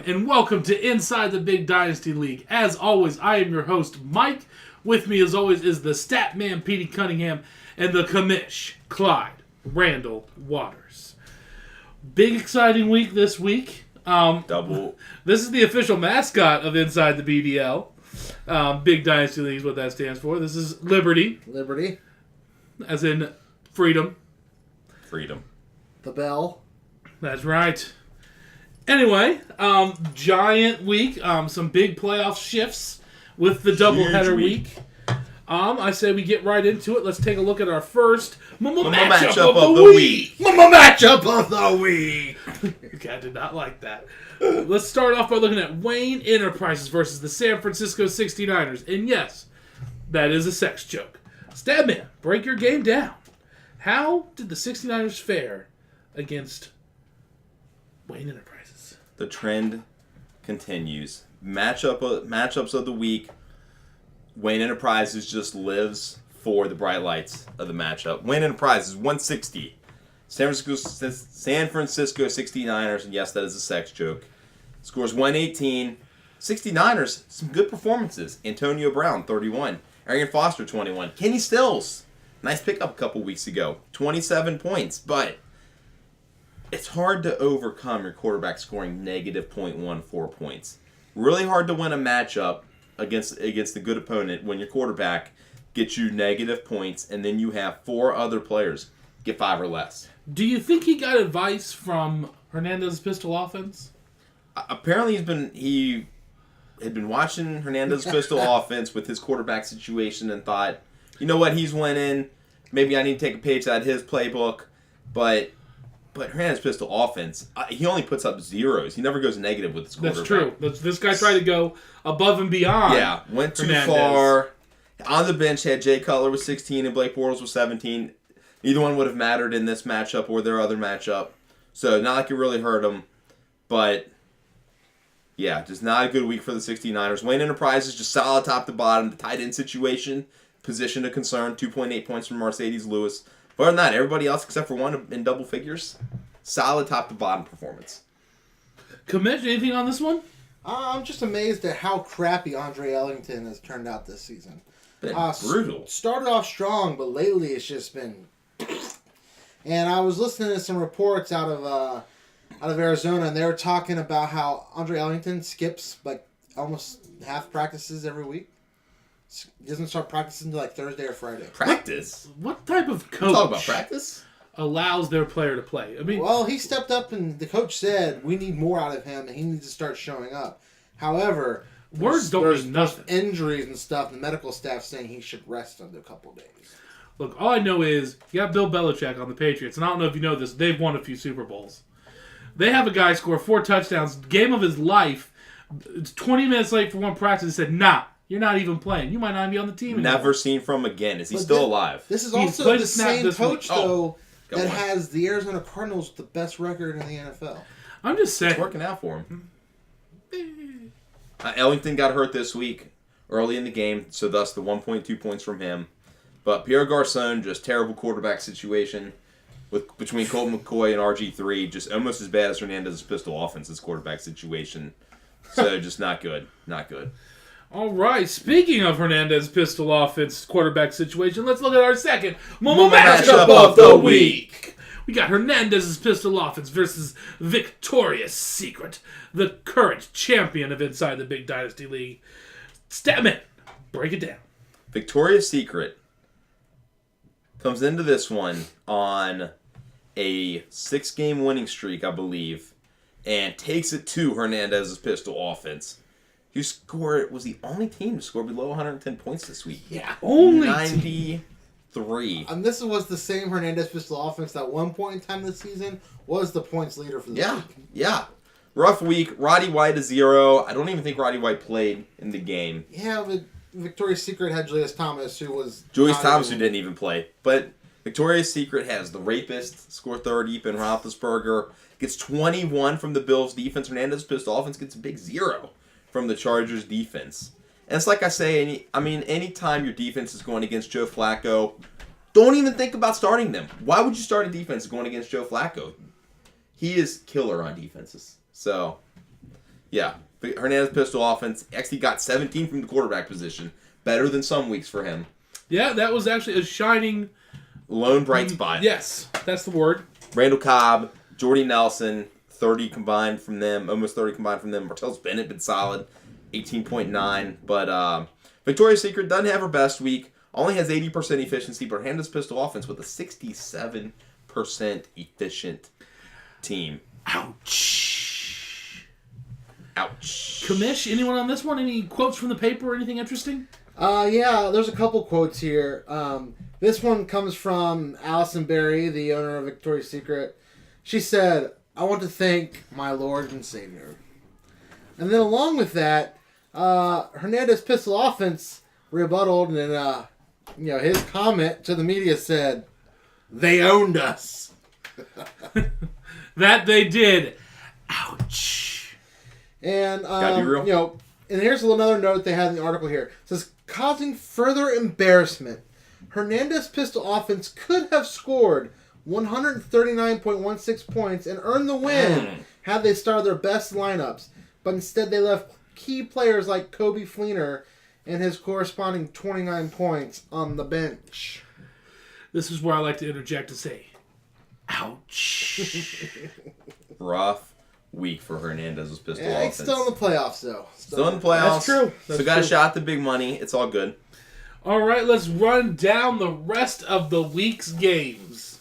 and welcome to Inside the Big Dynasty League. As always, I am your host, Mike. With me, as always, is the stat man, Petey Cunningham, and the commish, Clyde Randall Waters. Big exciting week this week. Double. This is the official mascot of Inside the BDL. Big Dynasty League is what that stands for. This is Liberty. Liberty. As in freedom. Freedom. The bell. That's right. Anyway, giant week. Some big playoff shifts with the doubleheader week. I say we get right into it. Let's take a look at our first matchup of the week. Matchup of the week. I did not like that. Let's start off by looking at Wayne Enterprises versus the San Francisco 69ers. And yes, that is a sex joke. Stabman, break your game down. How did the 69ers fare against Wayne Enterprises? The trend continues. Matchups of the week. Wayne Enterprises just lives for the bright lights of the matchup. Wayne Enterprises 160. San Francisco 69ers, and yes, that is a sex joke. Scores 118. 69ers, some good performances. Antonio Brown, 31. Arian Foster, 21. Kenny Stills, nice pickup a couple weeks ago. 27 points, but it's hard to overcome your quarterback scoring negative 0.14 points. Really hard to win a matchup against a good opponent when your quarterback gets you negative points and then you have four other players get 5 or less. Do you think he got advice from Hernandez's pistol offense? Apparently he had been watching Hernandez's pistol offense with his quarterback situation and thought, you know what, he's winning. Maybe I need to take a page out of his playbook. But Hernandez's pistol offense, he only puts up zeros. He never goes negative with his quarterback. That's true. This guy tried to go above and beyond. Yeah, went too Hernandez. far. On the bench, had Jay Cutler with 16 and Blake Bortles with 17. Neither one would have mattered in this matchup or their other matchup. So, not like it really hurt them. But, yeah, just not a good week for the 69ers. Wayne Enterprises just solid top to bottom. The tight end situation, position of concern. 2.8 points from Mercedes Lewis. But other than that, everybody else except for one in double figures, solid top to bottom performance. Commish, anything on this one? I'm just amazed at how crappy Andre Ellington has turned out this season. Been brutal. Started off strong, but lately it's just been. And I was listening to some reports out of Arizona, and they were talking about how Andre Ellington skips like almost half practices every week. He doesn't start practicing until like Thursday or Friday. Practice? What type of coach Talk about practice? allows their player to play? I mean, well, he stepped up and the coach said we need more out of him and he needs to start showing up. However, words don't mean nothing. There's injuries and stuff. The medical staff saying he should rest under a couple days. Look, all I know is you got Bill Belichick on the Patriots, and I don't know if you know this, they've won a few Super Bowls. They have a guy score 4 touchdowns, game of his life. It's 20 minutes late for one practice. He said, nah, you're not even playing. You might not be on the team anymore. Never seen from him again. Is he still alive? This is He's also played the a snap same this coach, week. though, that on. has the Arizona Cardinals with the best record in the NFL. I'm just saying. It's working out for him. Ellington got hurt this week early in the game, so thus the 1.2 points from him. But Pierre Garçon, just terrible quarterback situation between Colt McCoy and RG3, just almost as bad as Hernandez's pistol offense's quarterback situation. So just not good. Not good. All right, speaking of Hernandez pistol offense quarterback situation, let's look at our second matchup of the week. We got Hernandez's pistol offense versus Victoria's Secret, the current champion of Inside the Big Dynasty League. Statman, break it down. Victoria's Secret comes into this one on a 6-game winning streak, I believe, and takes it to Hernandez's pistol offense. Was the only team to score below 110 points this week. Yeah, only 93. And this was the same Hernandez pistol offense that at one point in time this season was the points leader for the league. Yeah. Rough week. Roddy White a 0. I don't even think Roddy White played in the game. Yeah, but Victoria's Secret had Julius Thomas, who didn't even play. But Victoria's Secret has the rapist, score 30, Ben Roethlisberger, gets 21 from the Bills' defense. Hernandez's pistol offense gets a big 0 from the Chargers' defense. And it's like I say, anytime your defense is going against Joe Flacco, don't even think about starting them. Why would you start a defense going against Joe Flacco? He is killer on defenses. So, Yeah. Hernandez pistol offense. Actually got 17 from the quarterback position. Better than some weeks for him. Yeah, that was actually a shining... Lone bright spot. Yes, that's the word. Randall Cobb, Jordy Nelson, 30 combined from them. Almost 30 combined from them. Martellus Bennett been solid. 18.9. But Victoria's Secret doesn't have her best week. Only has 80% efficiency. But Hernandez pistol offense with a 67% efficient team. Ouch. Commish, anyone on this one? Any quotes from the paper or anything interesting? Yeah, there's a couple quotes here. This one comes from Allison Berry, the owner of Victoria's Secret. She said, "I want to thank my Lord and Savior." And then along with that, Hernandez pistol offense rebutted, and his comment to the media said, "They owned us." That they did. Ouch. And Gotta be real. And here's another note they had in the article here. It says, causing further embarrassment, Hernandez pistol offense could have scored 139.16 points and earned the win had they started their best lineups. But instead they left key players like Kobe Fleener and his corresponding 29 points on the bench. This is where I like to interject and say, ouch. Rough week for Hernandez's pistol offense. He's still in the playoffs, though. Still in the playoffs. That's true. Still got a shot at the big money. It's all good. All right, let's run down the rest of the week's games.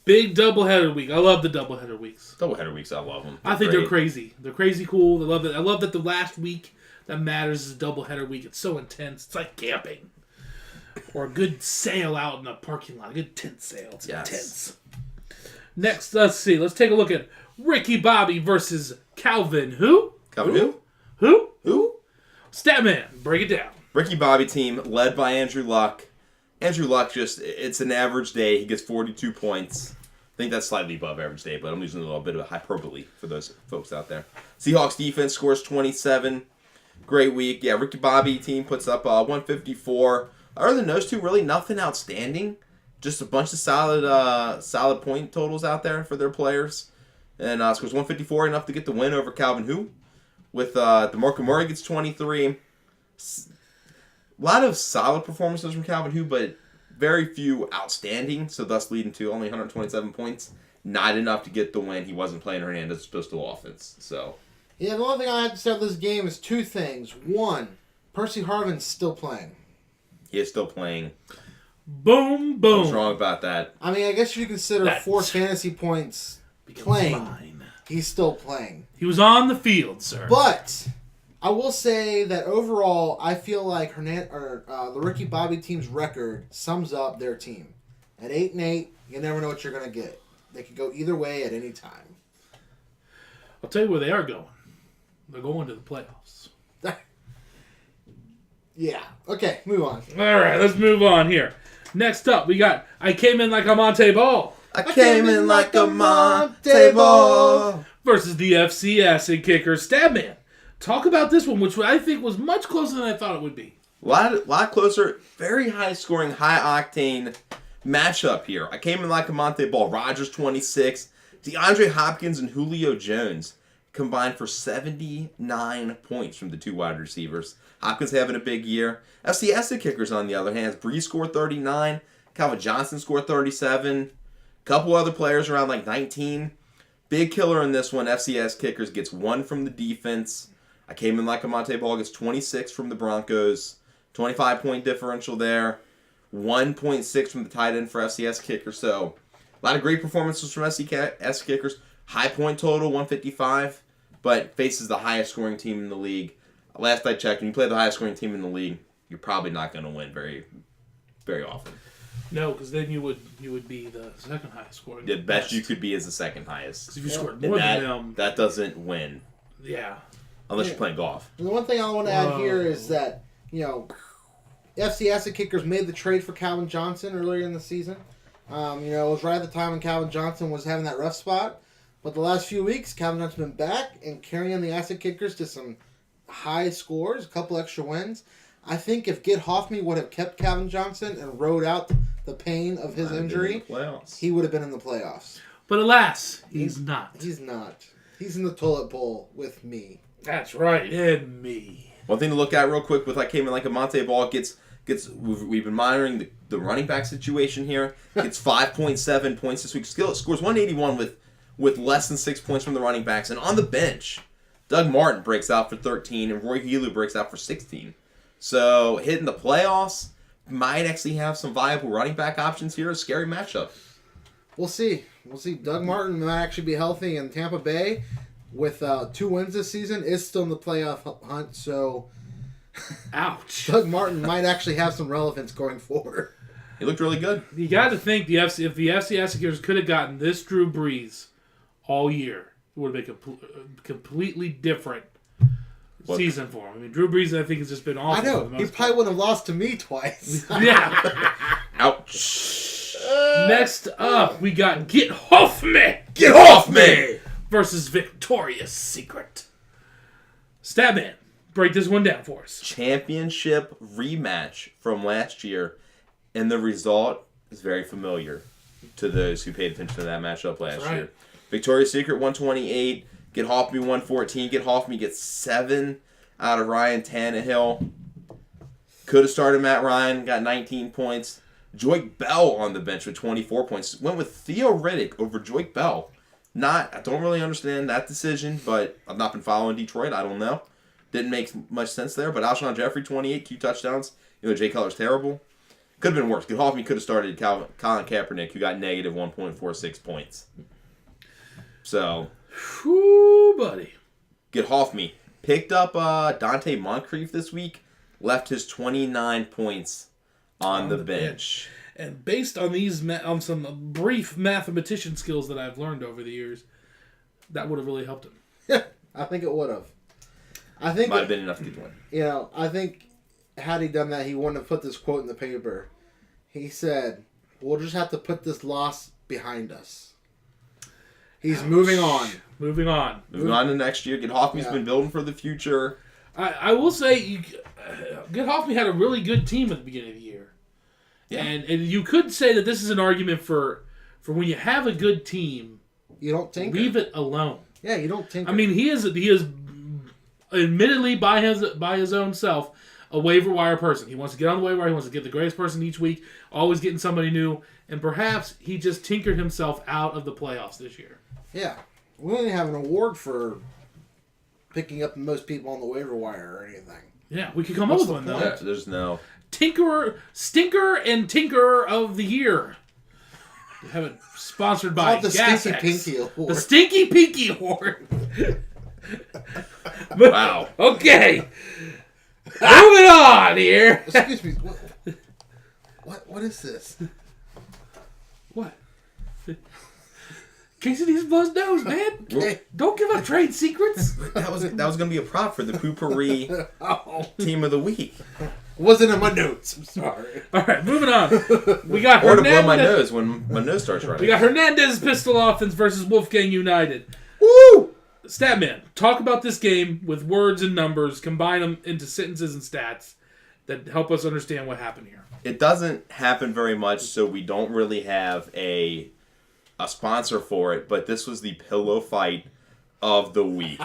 Big doubleheader week. I love the doubleheader weeks. Doubleheader weeks, I love them. I think they're crazy. They're crazy cool. I love it. I love that the last week that matters is a doubleheader week. It's so intense. It's like camping. Or a good sale out in a parking lot. A good tent sale. It's intense. Next, let's see. Let's take a look at Ricky Bobby versus Calvin. Who? Calvin Who? Who? Statman. Break it down. Ricky Bobby team led by Andrew Luck. Andrew Luck it's an average day. He gets 42 points. I think that's slightly above average day, but I'm using a little bit of hyperbole for those folks out there. Seahawks defense scores 27. Great week. Yeah, Ricky Bobby team puts up 154. Other than those two, really nothing outstanding. Just a bunch of solid point totals out there for their players. And scores 154, enough to get the win over Calvin Who. With DeMarco Murray gets 23. A lot of solid performances from Calvin Who, but very few outstanding, so thus leading to only 127 points. Not enough to get the win. He wasn't playing Hernandez's pistol offense. So, yeah, the only thing I have to say about this game is two things. One, Percy Harvin's still playing. He is still playing. Boom, boom. What's wrong about that? I mean, I guess you consider 4 fantasy points playing. Mine. He's still playing. He was on the field, sir. But I will say that overall, I feel like the Ricky Bobby team's record sums up their team. At 8-8, you never know what you're going to get. They could go either way at any time. I'll tell you where they are going. They're going to the playoffs. Yeah. Okay, move on. All right, let's move on here. Next up, we got I Came In Like a Monte Ball. I came in like a Monte Ball Versus the FC Acid Kicker Stabman. Talk about this one, which I think was much closer than I thought it would be. A lot closer. Very high scoring, high octane matchup here. I came in like a Monte Ball. Rodgers 26. DeAndre Hopkins and Julio Jones combined for 79 points from the two wide receivers. Hopkins having a big year. FC Acid Kickers, on the other hand, Breeze scored 39. Calvin Johnson scored 37. Couple other players around like 19. Big killer in this one. FCS Kickers gets 1 from the defense. I came in like a Monte Ball gets 26 from the Broncos. 25-point differential there. 1.6 from the tight end for FCS Kickers. So, a lot of great performances from FCS Kickers. High point total, 155. But faces the highest scoring team in the league. Last I checked, when you play the highest scoring team in the league, you're probably not going to win very, very often. No, because then you would be the second highest scoring. The best you could be is the second highest. Because if you scored more than them, that doesn't win. Yeah. Unless you're playing golf. And the one thing I want to add here is that, FC Acid Kickers made the trade for Calvin Johnson earlier in the season. It was right at the time when Calvin Johnson was having that rough spot. But the last few weeks, Calvin Johnson's been back and carrying the Acid Kickers to some high scores, a couple extra wins. I think if Get Hoffme would have kept Calvin Johnson and rode out the pain of his injury, he would have been in the playoffs. But alas, he's not. He's not. He's in the toilet bowl with me. That's right, and me. One thing to look at real quick with came in like a Monte Ball gets we've been monitoring the running back situation here. Gets 5.7 points this week. Scores 181 with less than 6 points from the running backs. And on the bench, Doug Martin breaks out for 13 and Roy Helu breaks out for 16. So hitting the playoffs, might actually have some viable running back options here. A scary matchup. We'll see. Doug Martin might actually be healthy, and Tampa Bay, with 2 wins this season, is still in the playoff hunt. So, ouch. Doug Martin might actually have some relevance going forward. He looked really good. You got to think if the FCS Secures could have gotten this Drew Brees all year, it would have been a completely different season for him. I mean, Drew Brees, I think, has just been awful. I know. He probably wouldn't have lost to me twice. Yeah. Ouch. Next up, we got Get Off Me! Get off me! Versus Victoria's Secret. Statman, break this one down for us. Championship rematch from last year, and the result is very familiar to those who paid attention to that matchup last year. Victoria's Secret 128, Get Off Me 114. Get Off Me gets 7 out of Ryan Tannehill. Could have started Matt Ryan, got 19 points. Joik Bell on the bench with 24 points. Went with Theo Riddick over Joik Bell. I don't really understand that decision, but I've not been following Detroit. I don't know. Didn't make much sense there. But Alshon Jeffrey, 28, 2 touchdowns. Jay Cutler's terrible. Could have been worse. Get Off Me could have started Colin Kaepernick, who got negative 1.46 points. So, whoo, buddy. Get Off Me. Picked up Dante Moncrief this week. Left his 29 points on the bench. And based on on some brief mathematician skills that I've learned over the years, that would have really helped him. Yeah, I think it would have. I think might have been enough to win. I think had he done that, he wouldn't have put this quote in the paper. He said, "We'll just have to put this loss behind us." He's moving on. Moving on to next year. Get Off Me's been building for the future. I will say, Get Off Me had a really good team at the beginning of the year. Yeah. And you could say that this is an argument for when you have a good team, you don't tinker. Leave it alone. Yeah, you don't tinker. I mean, he is admittedly by his own self a waiver wire person. He wants to get on the waiver wire. He wants to get the greatest person each week, always getting somebody new. And perhaps he just tinkered himself out of the playoffs this year. Yeah. We don't even have an award for picking up the most people on the waiver wire or anything. Yeah, we could come up with one, though. Yeah, there's no... Stinker and Tinker of the Year. We have it sponsored by the Stinky Pinky Award. The Stinky Pinky Award. Wow. Okay. Moving on here. Excuse me. What is this? What? Casey needs to blow his nose, man. Okay. Don't give up trade secrets. That was going to be a prop for the Poopery Team of the Week. Wasn't in my notes. I'm sorry. All right, moving on. We got or Hernandez. to blow my nose when my nose starts running. We got Hernandez's Pistol Offense versus Wolfgang United. Woo! Statman, talk about this game with words and numbers, combine them into sentences and stats that help us understand what happened here. It doesn't happen very much, so we don't really have a sponsor for it, but this was the pillow fight of the week.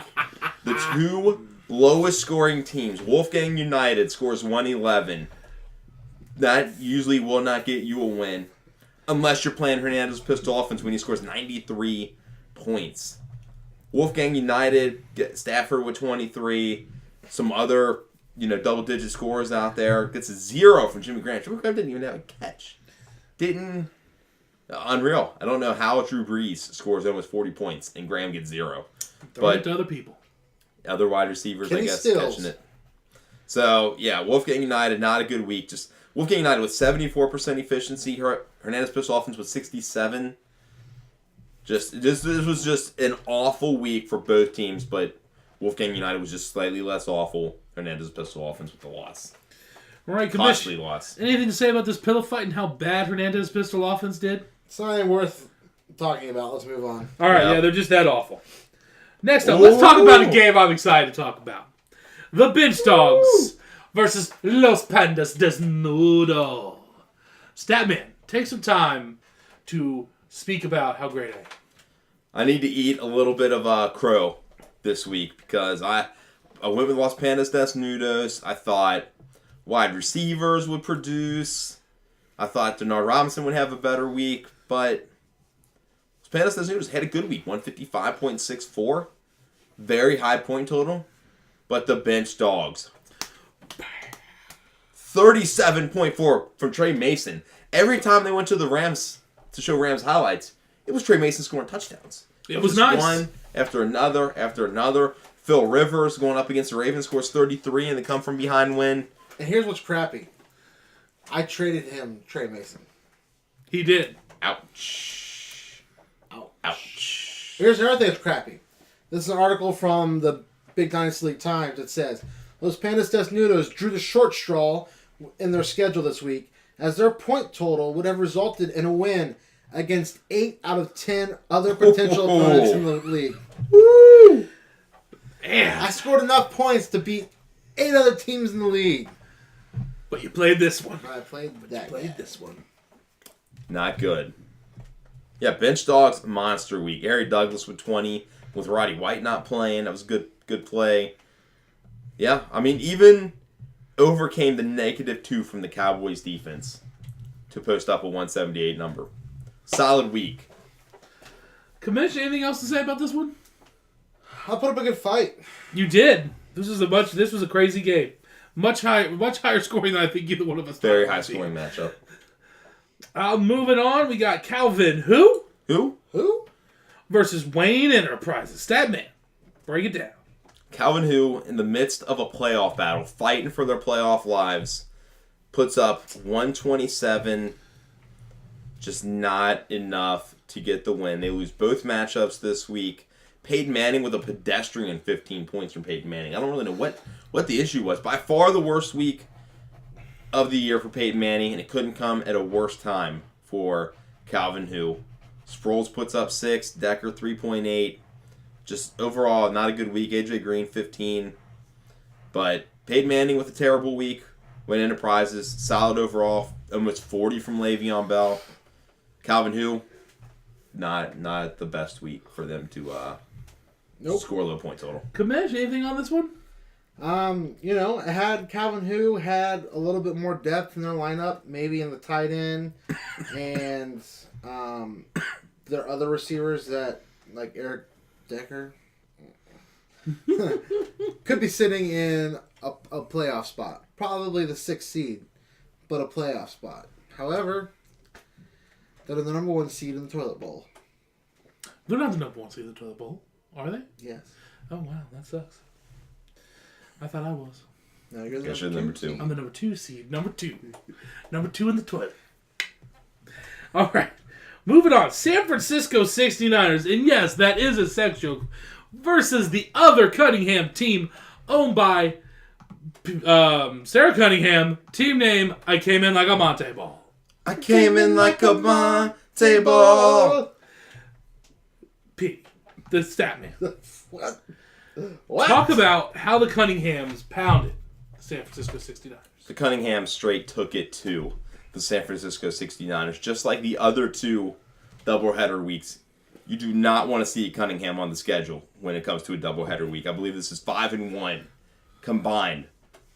The two lowest scoring teams, Wolfgang United scores 111. That usually will not get you a win unless you're playing Hernandez's Pistol Offense when he scores 93 points. Wolfgang United, Stafford with 23, some other double-digit scores out there. Gets a 0 from Jimmy Graham. Jimmy Graham didn't even have a catch. Unreal. I don't know how Drew Brees scores almost 40 points and Graham gets 0. Throw it to other people. Other wide receivers, Kenny I guess, Stills. catching it. So, yeah, Wolfgang United, not a good week. Just Wolfgang United with 74% efficiency. Hernandez Pistol Offense with 67%. This was just an awful week for both teams, but Wolfgang United was just slightly less awful. Hernandez Pistol Offense with the loss. All right, costly loss. Anything to say about this pillow fight and how bad Hernandez Pistol Offense did? It's not even worth talking about. Let's move on. All right, yeah, they're just that awful. Next up, let's talk about a game I'm excited to talk about. The Bench Dogs versus Los Pandas Desnudo. Statman, take some time to speak about how great I am. I need to eat a little bit of crow this week because I went with Los Pandas Desnudos. I thought wide receivers would produce. I thought Denard Robinson would have a better week, but Los Pandas Desnudos had a good week. 155.64. Very high point total. But the bench dogs. 37.4 from Trey Mason. Every time they went to the Rams to show Rams highlights, it was Trey Mason scoring touchdowns. It was nice. One after another. Phil Rivers going up against the Ravens scores 33 and they come from behind win. And here's what's crappy. I traded him Trey Mason. He did. Ouch. Ouch. Here's another thing that's crappy. This is an article from the Big Dynasty League Times that says, Los Pandas Desnudos drew the short straw in their schedule this week, as their point total would have resulted in a win against 8 out of 10 other potential opponents in the league. Woo! Man. I scored enough points to beat 8 other teams in the league. But you played this one. I played this one. Not good. Yeah, bench dogs, monster week. Harry Douglas with 20, with Roddy White not playing. That was a good play. Yeah, I mean, even overcame the -2 from the Cowboys defense to post up a 178 number. Solid week. Commish, anything else to say about this one? I put up a good fight. You did. This was a crazy game. Much higher scoring than I think either one of us. Very high scoring matchup. Moving on, we got Calvin who versus Wayne Enterprises. Statman, break it down. Calvin Who, in the midst of a playoff battle, fighting for their playoff lives, puts up 127. Just not enough to get the win. They lose both matchups this week. Peyton Manning with a pedestrian 15 points from Peyton Manning. I don't really know what the issue was. By far the worst week of the year for Peyton Manning, and it couldn't come at a worse time for Calvin Who. Sproles puts up 6, Decker 3.8. Just overall, not a good week. AJ Green 15. But Peyton Manning with a terrible week. Win Enterprises, solid overall. Almost 40 from Le'Veon Bell. Calvin Who, not the best week for them to score a low point total. Commish, anything on this one? It had Calvin Who had a little bit more depth in their lineup, maybe in the tight end, and their other receivers that, like Eric Decker, could be sitting in a playoff spot. Probably the 6th seed, but a playoff spot. However, they're the number 1 seed in the toilet bowl. They're not the number 1 seed in the toilet bowl, are they? Yes. Oh, wow, that sucks. I thought I was. No, you're the Guess you're number 2. I'm the number 2 seed. Number 2. Number 2 in the toilet. All right. Moving on. San Francisco 69ers. And yes, that is a sex joke. Versus the other Cunningham team owned by Sarah Cunningham. Team name, I Came In Like a Monte Ball. I came in like a Monte Ball. P. The stat man. What? Talk about how the Cunninghams pounded the San Francisco 69ers. The Cunningham straight took it to the San Francisco 69ers. Just like the other 2 doubleheader weeks, you do not want to see Cunningham on the schedule when it comes to a doubleheader week. I believe this is 5-1 combined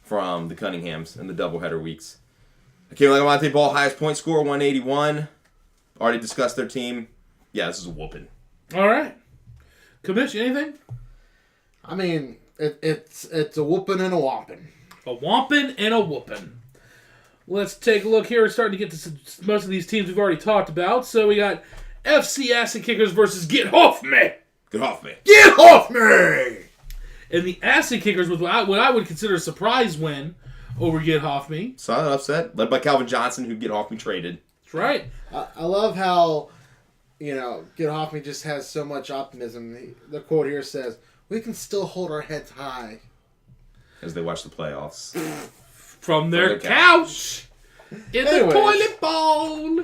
from the Cunninghams in the doubleheader weeks. I came like a Monte Ball, highest point score, 181. Already discussed their team. Yeah, this is a whooping. All right. Commish, anything? I mean, it's a whooping and a whomping. A whomping and a whooping. Let's take a look here. We're starting to get to most of these teams we've already talked about. So we got FC Acid Kickers versus Get Off Me. Get off me. Get off me! And the Acid Kickers with what I would consider a surprise win over Get Off Me. Solid upset, led by Calvin Johnson, who Get Off Me traded. That's right. I love how, Get Off Me just has so much optimism. The quote here says, "We can still hold our heads high." As they watch the playoffs. From their couch. In the Anyways. toilet bowl.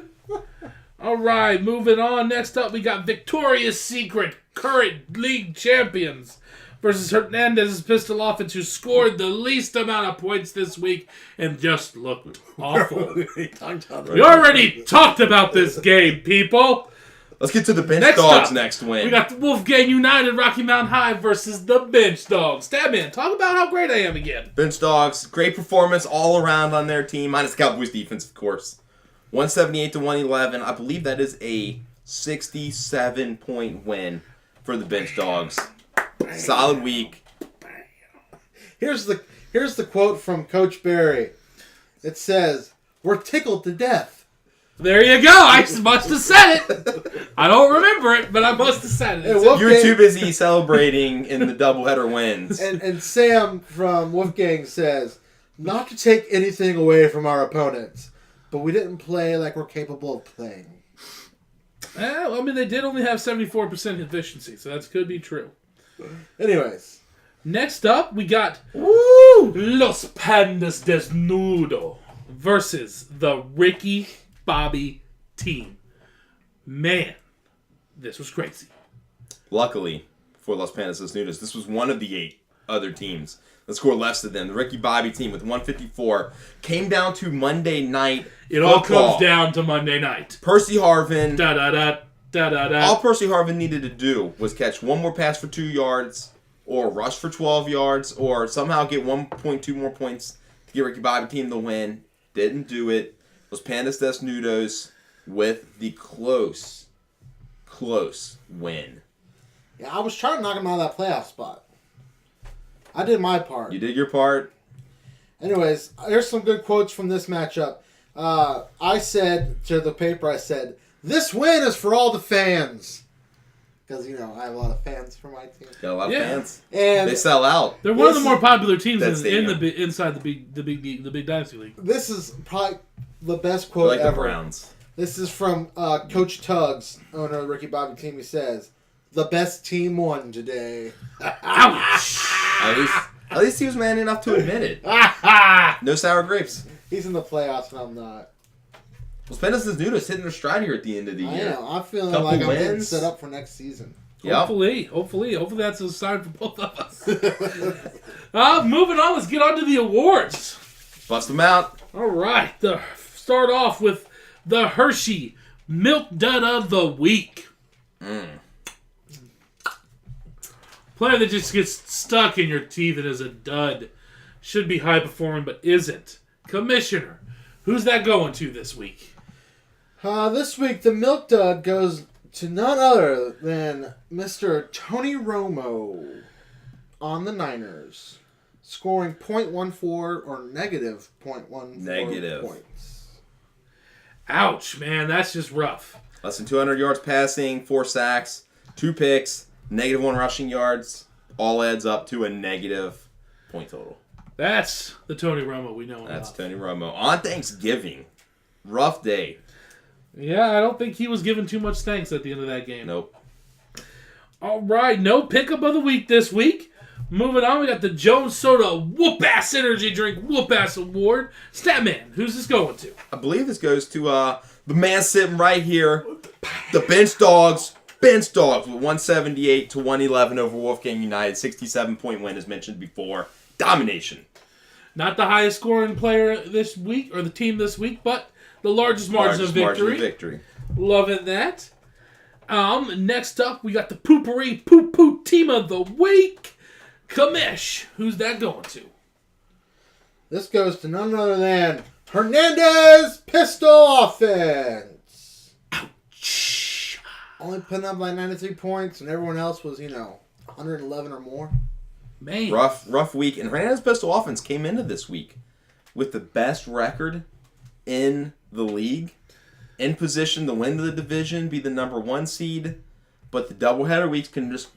All right, moving on. Next up, we got Victoria's Secret, current league champions, versus Hernandez's pistol offense, who scored the least amount of points this week and just looked awful. We already talked about this game, people. Let's get to the bench Next dogs up, next win. We got the Wolfgang United Rocky Mountain High versus the Bench Dogs. Stabman, talk about how great I am again. Bench dogs, great performance all around on their team, minus the Cowboys defense, of course. 178 to 111. I believe that is a 67-point win for the bench dogs. Solid week. Here's the quote from Coach Barry. It says, "We're tickled to death." There you go. I must have said it. I don't remember it, but I must have said it. Hey, Wolfgang, You're too busy celebrating in the doubleheader wins. and Sam from Wolfgang says, "Not to take anything away from our opponents, but we didn't play like we're capable of playing." I mean, they did only have 74% efficiency, so that could be true. Anyways. Next up, we got Los Pandas Desnudo versus the Ricky Bobby team. Man, this was crazy. Luckily for Los Pandas Desnudos, this was one of the 8 other teams that scored less than them. The Ricky Bobby team with 154 came down to Monday night. It all comes down to Monday night. Percy Harvin. Da-da-da. All Percy Harvin needed to do was catch one more pass for 2 yards, or rush for 12 yards, or somehow get 1.2 more points to get Ricky Bobby team the win. Didn't do it. Los Pandas Desnudos with the close win. Yeah, I was trying to knock him out of that playoff spot. I did my part. You did your part. Anyways, here's some good quotes from this matchup. I said to the paper, "This win is for all the fans." Because, I have a lot of fans for my team. Got a lot of fans. And they sell out. They're one of the more popular teams inside the big Dynasty League. This is probably the best quote like ever. The Browns. This is from Coach Tuggs, owner of the Ricky Bobby team. He says, "The best team won today." Ouch! At least he was man enough to admit it. No sour grapes. He's in the playoffs and I'm not. Los Pandas Desnudos hitting their stride here at the end of the year. I know. I'm feeling Couple like I'm wins. getting set up for next season. Yep. Hopefully that's a sign for both of us. Moving on, let's get on to the awards. Bust them out. All right, start off with the Hershey Milk Dud of the Week. Player that just gets stuck in your teeth and is a dud. Should be high performing, but isn't. Commissioner, who's that going to this week? This week, the Milk Dud goes to none other than Mr. Tony Romo on the Niners, scoring .14 or negative .14 points. Ouch, man, that's just rough. Less than 200 yards passing, 4 sacks, 2 picks, -1 rushing yards. All adds up to a negative point total. That's the Tony Romo we know. That's Tony Romo. On Thanksgiving. Rough day. Yeah, I don't think he was given too much thanks at the end of that game. Nope. All right, no pickup of the week this week. Moving on, we got the Jones Soda Whoop-Ass Energy Drink Whoop-Ass Award. Statman, who's this going to? I believe this goes to the man sitting right here. The Bench Dogs. Bench Dogs with 178 to 111 over Wolfgang United. 67-point win as mentioned before. Domination. Not the highest scoring player this week, or the team this week, but the largest margin of victory. Loving that. Next up, we got the Poopery Poo Poo Team of the Week. Kamish, who's that going to? This goes to none other than Hernandez Pistol Offense. Ouch. Only putting up like 93 points, and everyone else was, 111 or more. Man. Rough week. And Hernandez Pistol Offense came into this week with the best record in the league. In position to win the division, be the number 1 seed. But the doubleheader weeks can just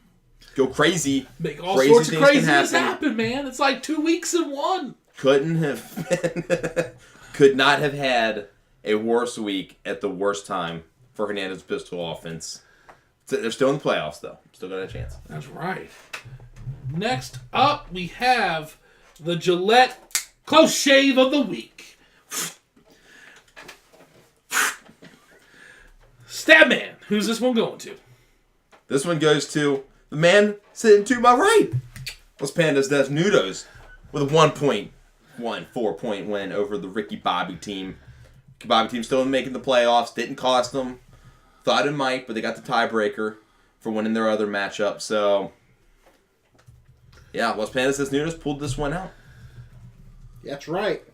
go crazy. Make all sorts of craziness happen, man. It's like 2 weeks in one. Could not have had a worse week at the worst time for Hernandez Pistol Offense. They're still in the playoffs, though. Still got a chance. That's right. Next up, we have the Gillette Close Shave of the Week. Stabman, who's this one going to? This one goes to the man sitting to my right. Los Pandas Desnudos with a 1.14-point win over the Ricky Bobby team. Ricky Bobby team still making the playoffs. Didn't cost them. Thought it might, but they got the tiebreaker for winning their other matchup. So, yeah, Los Pandas Desnudos pulled this one out. That's right.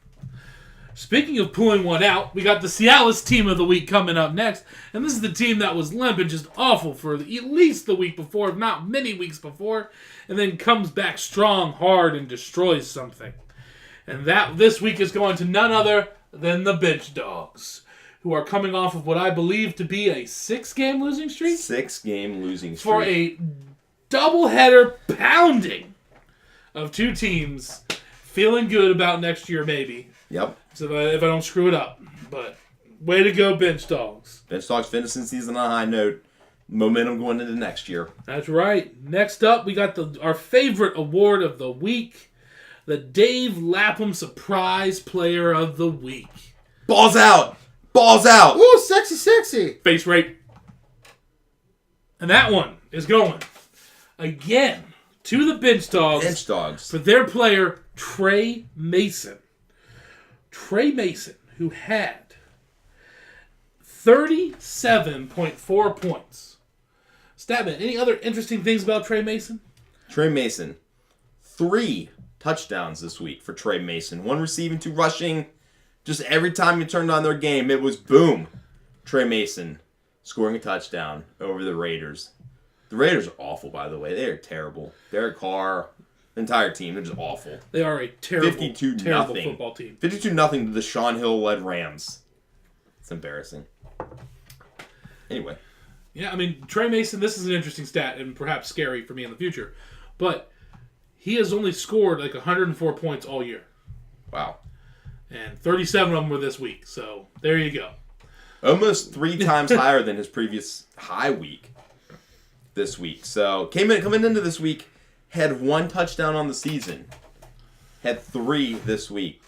Speaking of pulling one out, we got the Cialis Team of the Week coming up next. And this is the team that was limp and just awful for at least the week before, if not many weeks before, and then comes back strong, hard, and destroys something. And that this week is going to none other than the Bench Dogs, who are coming off of what I believe to be a 6-game losing streak. 6-game losing streak. For a doubleheader pounding of two teams feeling good about next year, maybe. Yep. So if I don't screw it up. But way to go, Bench Dogs. Bench Dogs finishing season on a high note. Momentum going into next year. That's right. Next up, we got our favorite award of the week, the Dave Lapham Surprise Player of the Week. Balls out! Balls out! Ooh, sexy. Face rate. And that one is going, again, to the Bench Dogs. Bench Dogs. For their player, Trey Mason. Trey Mason, who had 37.4 points. Statman, any other interesting things about Trey Mason? Trey Mason. 3 touchdowns this week for Trey Mason. 1 receiving, 2 rushing. Just every time you turned on their game, it was boom. Trey Mason scoring a touchdown over the Raiders. The Raiders are awful, by the way. They are terrible. Derek Carr, the entire team, they're just awful. They are a terrible, 52-0. terrible football team. 52-0 to the Sean Hill-led Rams. It's embarrassing. Anyway. Yeah, I mean, Trey Mason, this is an interesting stat and perhaps scary for me in the future. But he has only scored like 104 points all year. Wow. And 37 of them were this week. So there you go. Almost 3 times higher than his previous high week this week. So coming into this week, had 1 touchdown on the season. Had 3 this week.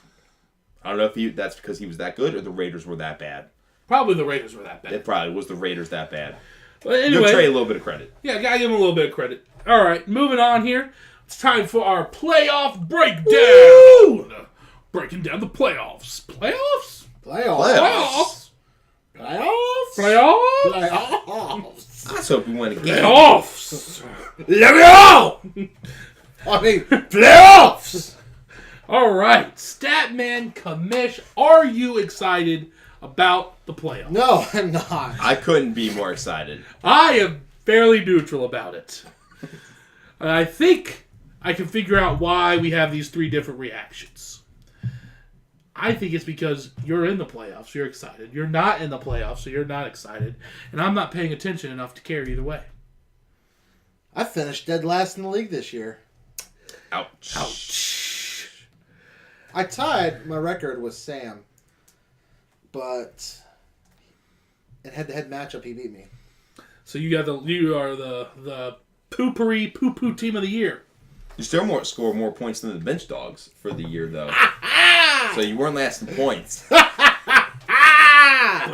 I don't know if that's because he was that good or the Raiders were that bad. Probably the Raiders were that bad. It probably was the Raiders that bad. But anyway, give Trey a little bit of credit. Yeah, gotta give him a little bit of credit. All right, moving on here. It's time for our playoff breakdown. Woo! Breaking down the playoffs. Playoffs? Playoffs. I just hope we win again. Playoffs. Let me go! I mean, playoffs! All right, Statman Kamish, are you excited about the playoffs? No, I'm not. I couldn't be more excited. I am fairly neutral about it. I think I can figure out why we have these 3 different reactions. I think it's because you're in the playoffs, you're excited. You're not in the playoffs, so you're not excited. And I'm not paying attention enough to care either way. I finished dead last in the league this year. Ouch. Ouch. I tied my record with Sam, but in head-to-head matchup, he beat me. So you are the poopery poo-poo team of the year. You still score more points than the Bench Dogs for the year, though. So you weren't last in points. But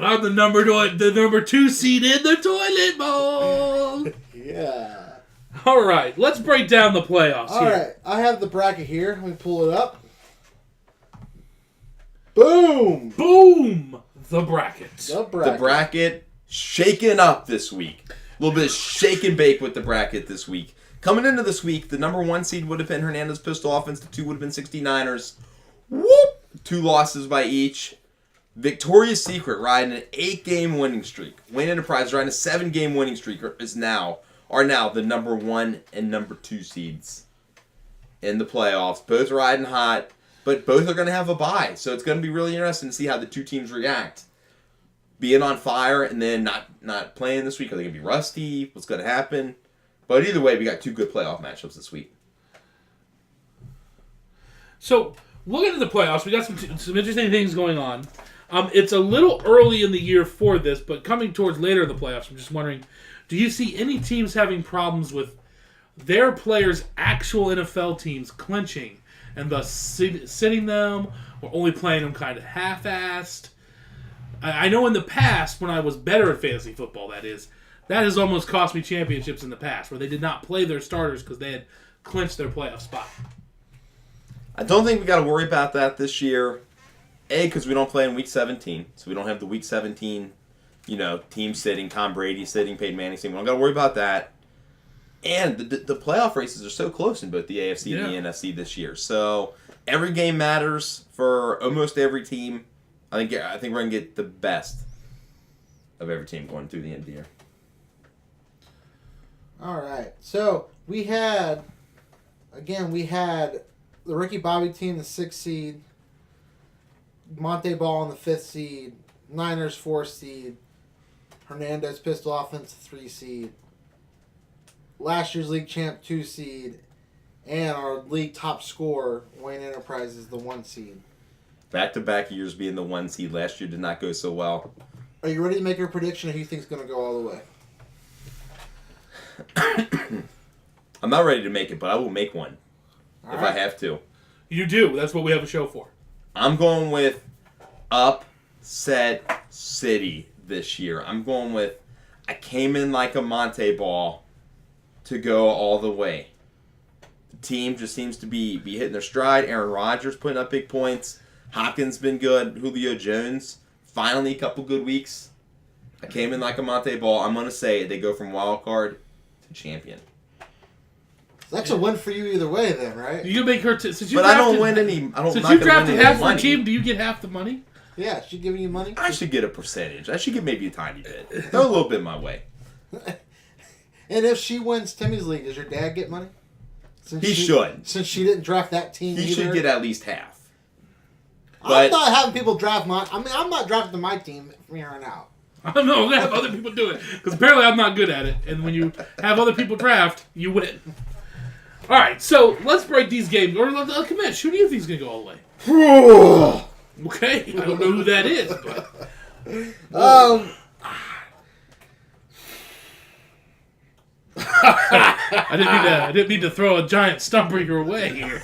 I'm the number 2 seed in the toilet bowl. Yeah. All right, let's break down the playoffs All here. right, I have the bracket here. Let me pull it up. Boom! Boom! The bracket. The bracket shaken up this week. A little bit of shake and bake with the bracket this week. Coming into this week, the number 1 seed would have been Hernandez Pistol Offense. The 2 would have been 69ers. Whoop! 2 losses by each. Victoria's Secret riding an 8-game winning streak. Wayne Enterprise riding a 7-game winning streak are now the number 1 and number 2 seeds in the playoffs. Both riding hot, but both are going to have a bye. So it's going to be really interesting to see how the 2 teams react. Being on fire and then not playing this week. Are they going to be rusty? What's going to happen? But either way, we got 2 good playoff matchups this week. So, looking at the playoffs, we got some interesting things going on. It's a little early in the year for this, but coming towards later in the playoffs, I'm just wondering, do you see any teams having problems with their players' actual NFL teams clinching and thus sitting them or only playing them kind of half-assed? I know in the past, when I was better at fantasy football, that has almost cost me championships in the past, where they did not play their starters because they had clinched their playoff spot. I don't think we got to worry about that this year. A, because we don't play in Week 17, so we don't have the Week 17 team sitting, Tom Brady sitting, Peyton Manning sitting. We don't got to worry about that. And the playoff races are so close in both the AFC and the NFC this year. So every game matters for almost every team. I think we're going to get the best of every team going through the end of the year. All right. So we had the Ricky Bobby team, the 6th seed, Monte Ball in the 5th seed, Niners 4th seed, Hernandez Pistol Offense 3 seed, last year's league champ 2 seed, and our league top scorer, Wayne Enterprises, the 1 seed. Back-to-back years being the 1 seed. Last year did not go so well. Are you ready to make your prediction of who you think is going to go all the way? I'm not ready to make it, but I will make one if I have to. You do. That's what we have a show for. I'm going with Upset City this year. I'm going with I came in like a Monte Ball to go all the way. The team just seems to be hitting their stride. Aaron Rodgers putting up big points. Hopkins been good. Julio Jones, finally a couple good weeks. I came in like a Monte Ball. I'm going to say they go from wild card to champion. That's a win for you either way, then, right? You make her. Since you but drafted, I don't win any. I don't. Since you drafted half her team, do you get half the money? Yeah, she giving you money. I should get a percentage. I should get maybe a tiny bit. Throw a little bit my way. And if she wins Timmy's league, does your dad get money? He should. Since she didn't draft that team He either. should get at least half. I'm not having people draft I'm not drafting my team from here on out. I don't know. I'm going to have other people do it. Because apparently I'm not good at it. And when you have other people draft, you win. All right, so let's break these games. Or Kamish, who do you think is going to go all the way? Okay, I don't know who that is, but... I didn't mean to throw a giant stump breaker away here.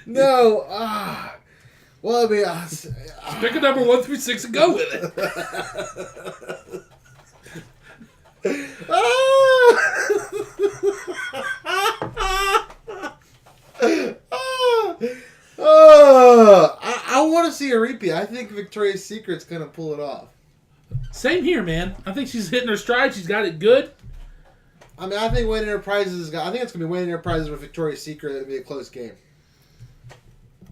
No, well, I mean, pick a number 1 through 6 and go with it. I want to see a repeat. I think Victoria's Secret's gonna pull it off. Same here, man. I think she's hitting her stride. She's got it good. I mean, I think Wayne Enterprises. I think it's gonna be Wayne Enterprises with Victoria's Secret. It'll be a close game.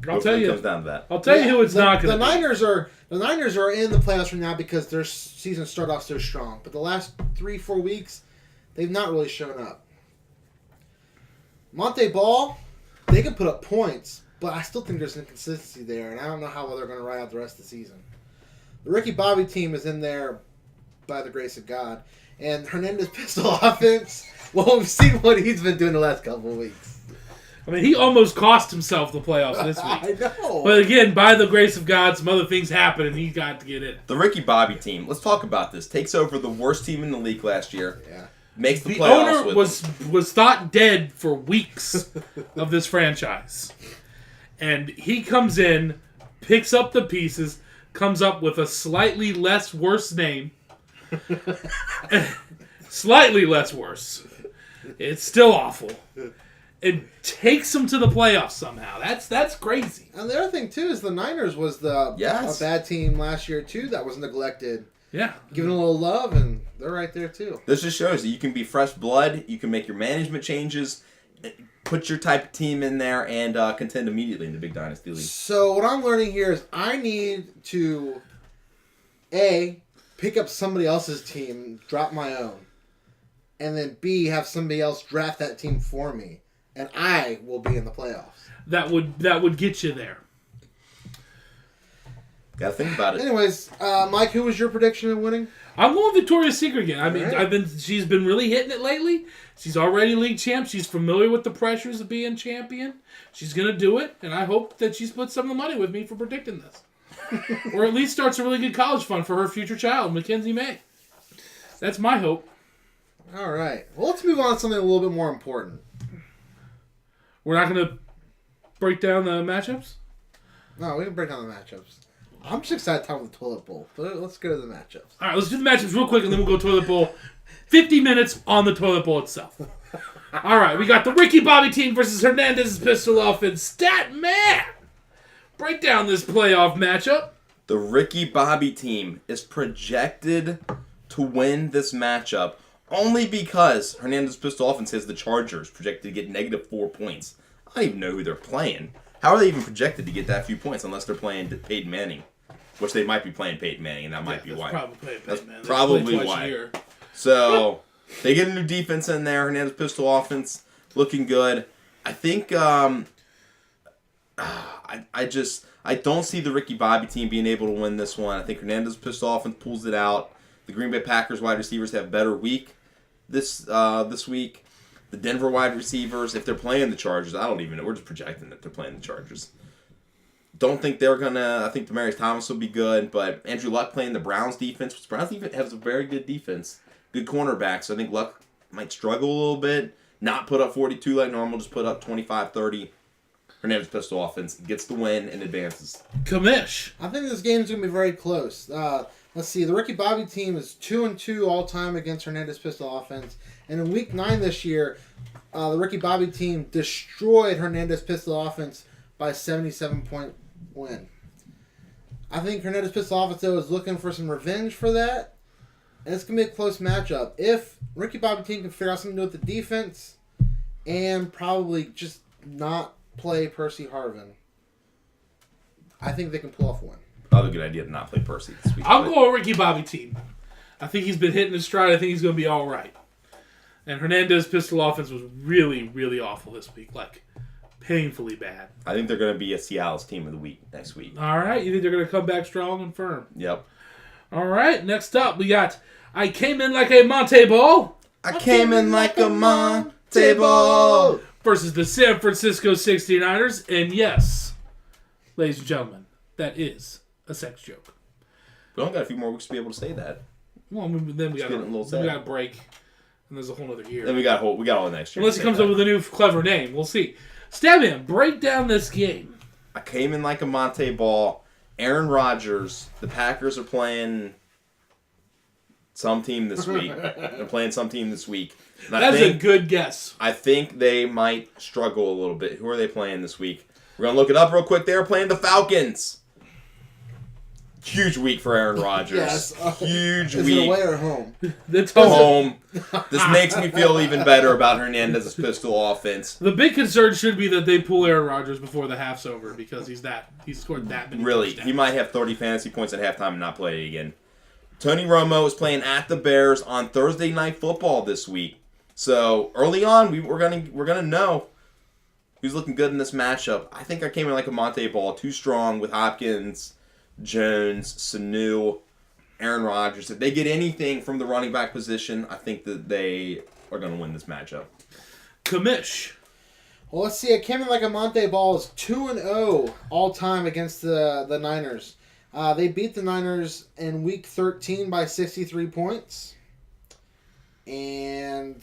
I'll tell you. It comes down to that. I'll tell you who it's not going to be. The Niners are in the playoffs right now because their season started off so strong. But the last 3-4 weeks, they've not really shown up. Monte Ball, they can put up points, but I still think there's inconsistency there, and I don't know how well they're going to ride out the rest of the season. The Ricky Bobby team is in there by the grace of God. And Hernandez Pistol Offense, well, we've seen what he's been doing the last couple of weeks. I mean, he almost cost himself the playoffs this week. I know. But again, by the grace of God, some other things happened, and he got to get it. The Ricky Bobby team, let's talk about this. Takes over the worst team in the league last year. Yeah. Makes the The playoffs owner with was thought dead for weeks of this franchise. And he comes in, picks up the pieces, comes up with a slightly less worse name. Slightly less worse. It's still awful. It takes them to the playoffs somehow. That's crazy. And the other thing, too, is the Niners was a bad team last year, too, that was neglected. Yeah. Given a little love, and they're right there, too. This just shows that you can be fresh blood, you can make your management changes, put your type of team in there, and contend immediately in the big Dynasty League. So what I'm learning here is I need to, A, pick up somebody else's team, drop my own, and then B, have somebody else draft that team for me. And I will be in the playoffs. That would get you there. Gotta think about it. Anyways, Mike, who was your prediction of winning? I'm going Victoria's Secret again. I mean, right. She's been really hitting it lately. She's already league champ. She's familiar with the pressures of being champion. She's gonna do it, and I hope that she's put some of the money with me for predicting this, or at least starts a really good college fund for her future child, Mackenzie May. That's my hope. All right. Well, let's move on to something a little bit more important. We're not going to break down the matchups? No, we can break down the matchups. I'm just excited to talk about the toilet bowl. But let's go to the matchups. All right, let's do the matchups real quick, and then we'll go toilet bowl. 50 minutes on the toilet bowl itself. All right, we got the Ricky Bobby team versus Hernandez's Pistol Offense. Stat man! Break down this playoff matchup. The Ricky Bobby team is projected to win this matchup only because Hernandez Pistol Offense has the Chargers projected to get -4 points. I don't even know who they're playing. How are they even projected to get that few points unless they're playing Peyton Manning? Which they might be playing Peyton Manning, and that might be why. That's probably why. So, they get a new defense in there. Hernandez Pistol Offense looking good. I think, I don't see the Ricky Bobby team being able to win this one. I think Hernandez Pistol Offense pulls it out. The Green Bay Packers wide receivers have a better week this week. The Denver wide receivers, if they're playing the Chargers, I don't even know. We're just projecting that they're playing the Chargers. Don't think they're going to... I think Demaryius Thomas will be good, but Andrew Luck playing the Browns defense. The Browns defense has a very good defense. Good cornerback, so I think Luck might struggle a little bit. Not put up 42 like normal, just put up 25, 30. Hernandez Pistol Offense gets the win and advances. Commish. I think this game's going to be very close. Let's see. The Ricky Bobby team is 2-2 all-time against Hernandez Pistol Offense. And in Week 9 this year, the Ricky Bobby team destroyed Hernandez Pistol Offense by a 77-point win. I think Hernandez Pistol Offense, though, is looking for some revenge for that. And it's going to be a close matchup. If Ricky Bobby team can figure out something to do with the defense and probably just not play Percy Harvin, I think they can pull off a win. Probably a good idea to not play Percy this week. I'll go Ricky Bobby team. I think he's been hitting his stride. I think he's going to be all right. And Hernandez Pistol Offense was really, really awful this week. Like, painfully bad. I think they're going to be a Seattle's team of the week next week. All right. You think they're going to come back strong and firm? Yep. All right. Next up, we got I Came In Like a Monte Ball. I came in like a Monte Ball. Versus the San Francisco 69ers. And yes, ladies and gentlemen, that is a sex joke. We only got a few more weeks to be able to say that. Well, then we got a break. And there's a whole other year. Then we got all next year. Unless he comes up with a new clever name. We'll see. Stabman, break down this game. I came in like a Monte Ball. Aaron Rodgers. The Packers are playing some team this week. They're playing some team this week. That's a good guess. I think they might struggle a little bit. Who are they playing this week? We're going to look it up real quick. They're playing the Falcons. Huge week for Aaron Rodgers. Yes. Huge week. Is it away or home? It's home. This makes me feel even better about Hernandez's Pistol Offense. The big concern should be that they pull Aaron Rodgers before the half's over because he's scored that many touchdowns. He might have 30 fantasy points at halftime and not play again. Tony Romo is playing at the Bears on Thursday Night Football this week. So early on, we're gonna know who's looking good in this matchup. I think I came in like a Monte Ball, too strong with Hopkins, Jones, Sanu, Aaron Rodgers. If they get anything from the running back position, I think that they are going to win this matchup. Commish. Well, let's see. I came in like a Monte Ball is 2-0 all time against the Niners. They beat the Niners in Week 13 by 63 points. And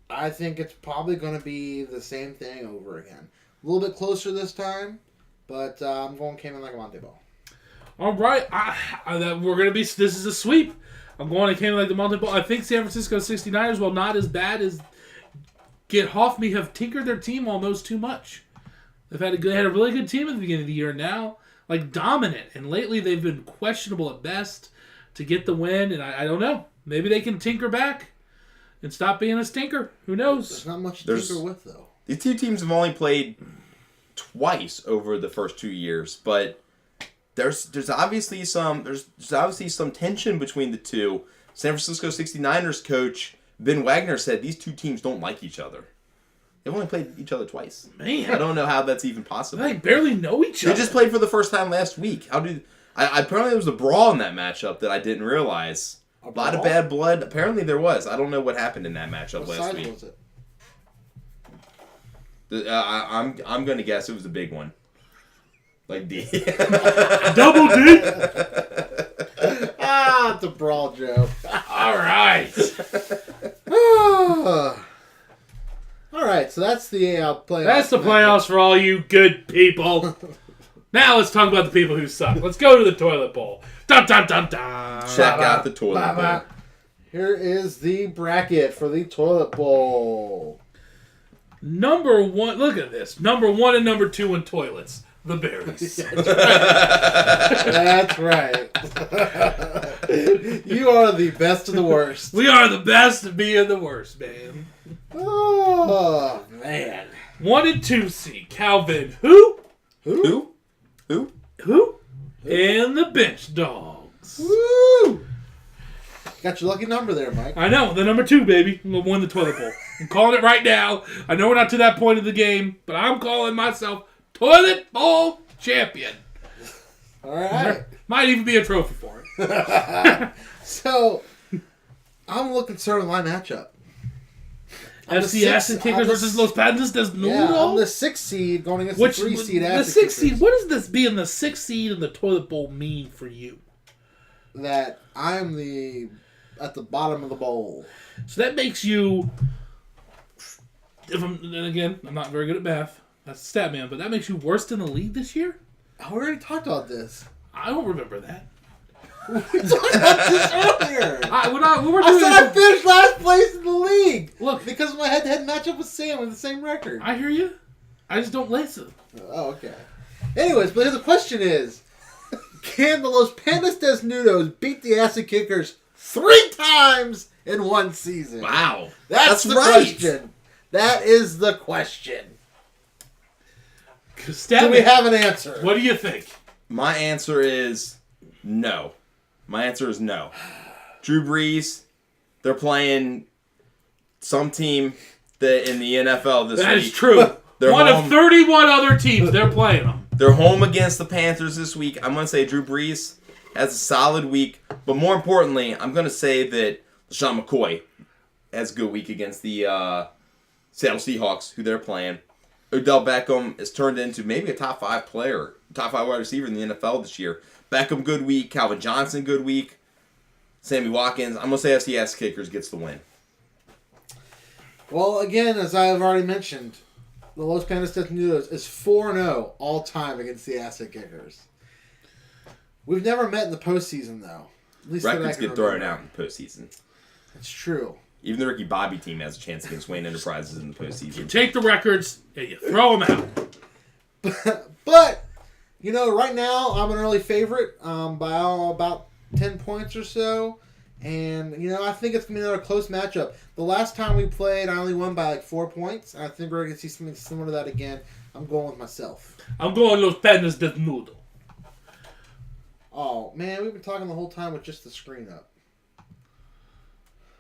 I think it's probably going to be the same thing over again. A little bit closer this time, but I'm going came in like a Monte Ball. All right, this is a sweep. I'm going to came in like the Monte Ball. I think San Francisco 69ers, while not as bad as Get Hoffme, have tinkered their team almost too much. They had a really good team at the beginning of the year now, like dominant, and lately they've been questionable at best to get the win, and I don't know. Maybe they can tinker back and stop being a stinker. Who knows? There's not much to tinker with, though. These two teams have only played twice over the first 2 years, but there's obviously some tension between the two. San Francisco 69ers coach Ben Wagner said these two teams don't like each other. They've only played each other twice. Man, I don't know how that's even possible. They barely know each other. They just played for the first time last week. Apparently there was a brawl in that matchup that I didn't realize. A lot of bad blood. Apparently there was. I don't know what happened in that matchup last week. What size was it? I'm going to guess it was a big one. Like D. Double D? It's a brawl joke. All right. All right, so that's the playoffs. That's the playoffs for all you good people. Now let's talk about the people who suck. Let's go to the toilet bowl. Dun, dun, dun, dun. Check out the toilet bowl. Here is the bracket for the toilet bowl. Number one, look at this. Number one and number two in toilets. the Berries. That's right. You are the best of the worst. We are the best of being the worst, man. Oh, man. 1 and 2 seed, Calvin. Who? Who? And the Bench Dogs. Woo! Got your lucky number there, Mike. I know, the number 2, baby. We'll win the toilet bowl. I'm calling it right now. I know we're not to that point of the game, but I'm calling myself toilet bowl champion. All right. Might even be a trophy for it. So, I'm a little concerned with my matchup. FC Acid Kickers versus Los Pandas des Nudos? Yeah, I'm the 6th seed going against the 3 seed Acid The 6th Kickers. seed, what does this being the 6th seed in the toilet bowl mean for you? That I'm at the bottom of the bowl. So that makes you, and again, I'm not very good at math. That's stat man, but that makes you worst in the league this year? I already talked about this. I don't remember that. We talked about this earlier. I said I finished last place in the league. Look, because of my head-to-head matchup with Sam with the same record. I hear you. I just don't listen. Oh, okay. Anyways, but the question is, can the Los Pandas des Nudos beat the Acid Kickers 3 times in one season? Wow. That's the right. question. That is the question. Do we have an answer? What do you think? My answer is no. My answer is no. Drew Brees, they're playing some team that in the NFL this week. That is true. One of 31 other teams, they're playing them. They're home against the Panthers this week. I'm going to say Drew Brees has a solid week. But more importantly, I'm going to say that LaShawn McCoy has a good week against the Seattle Seahawks, who they're playing. Odell Beckham has turned into maybe a top 5 player, top 5 wide receiver in the NFL this year. Beckham, good week. Calvin Johnson, good week. Sammy Watkins. I'm going to say FCS Kickers gets the win. Well, again, as I have already mentioned, the Los Pandas des Nudos is 4-0 all time against the Acid Kickers. We've never met in the postseason, though. At least Records get thrown out in the postseason. That's true. Even the Ricky Bobby team has a chance against Wayne Enterprises in the postseason. You take the records and you throw them out. But, you know, right now I'm an early favorite by about 10 points or so. And, you know, I think it's going to be another close matchup. The last time we played, I only won by like 4 points. And I think we're going to see something similar to that again. I'm going with myself. I'm going Los Pandas des Nudos. Oh, man, we've been talking the whole time with just the screen up.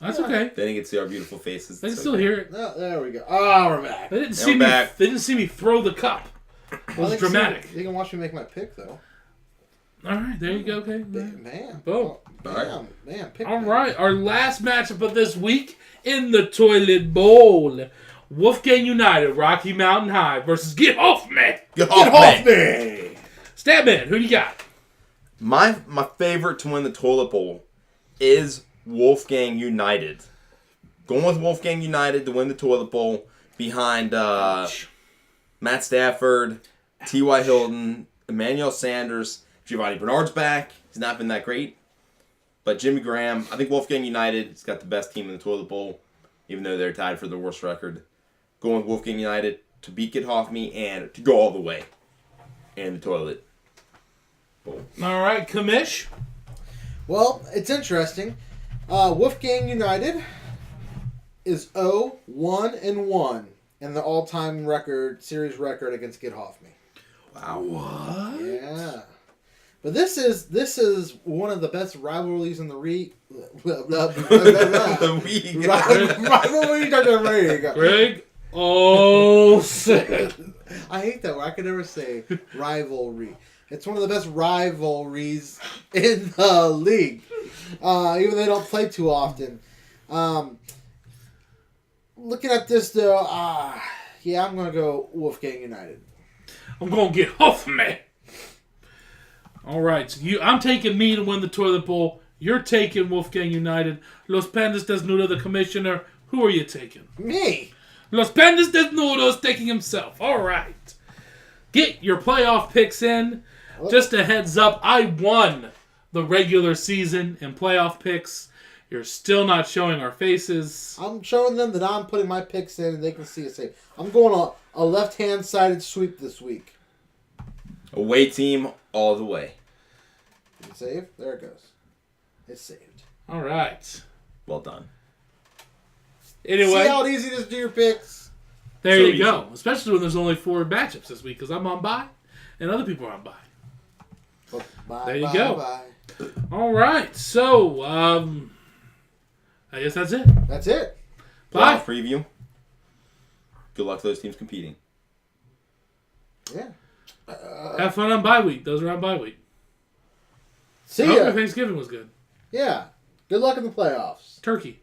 That's okay. They didn't get to see our beautiful faces. They can still hear it. Oh, there we go. Oh, we're back. They didn't see me throw the cup. It was dramatic. You can watch me make my pick, though. All right, there you go. Okay, Man. boom. Man, pick. All right, our last matchup of this week in the Toilet Bowl: Wolfgang United, Rocky Mountain High versus Get Off Me. Get off me. Statman, who do you got? My favorite to win the Toilet Bowl is Wolfgang United. Going with Wolfgang United to win the Toilet Bowl behind Matt Stafford, T.Y. Hilton, Emmanuel Sanders, Giovanni Bernard's back. He's not been that great. But Jimmy Graham, I think Wolfgang United has got the best team in the Toilet Bowl, even though they're tied for the worst record. Going with Wolfgang United to beat Get Off Me and to go all the way in the Toilet Bowl. All right, Kamish. Well, it's interesting. Wolfgang United is 0-1-1 in the all-time series record against Get Off Me. Wow. What? Yeah. But this is one of the best rivalries in the league. Rivalry. Greg Olsen. I hate that word. I could never say rivalry. It's one of the best rivalries in the league. Even though they don't play too often. Looking at this, though, yeah, I'm going to go Wolfgang United. I'm going to Get Off Me. All right, so I'm taking me to win the Toilet Bowl. You're taking Wolfgang United. Los Pandas des Nudos, the commissioner. Who are you taking? Me. Los Pandas des Nudos taking himself. All right. Get your playoff picks in. Just a heads up, I won the regular season in playoff picks. You're still not showing our faces. I'm showing them that I'm putting my picks in and they can see it. I'm going a left-hand sided sweep this week. Away team all the way. Did it save? There it goes. It's saved. All right. Well done. Anyway, See how easy it is to do your picks? there So you easy. go. Especially when there's only 4 matchups this week because I'm on bye and other people are on bye. Well, bye, There you bye, go. Bye. All right. So, I guess that's it. That's it. Bye. Playoff preview. Good luck to those teams competing. Yeah. Have fun on bye week. Those are on bye week. See I hope your ya. Thanksgiving was good. Yeah. Good luck in the playoffs. Turkey.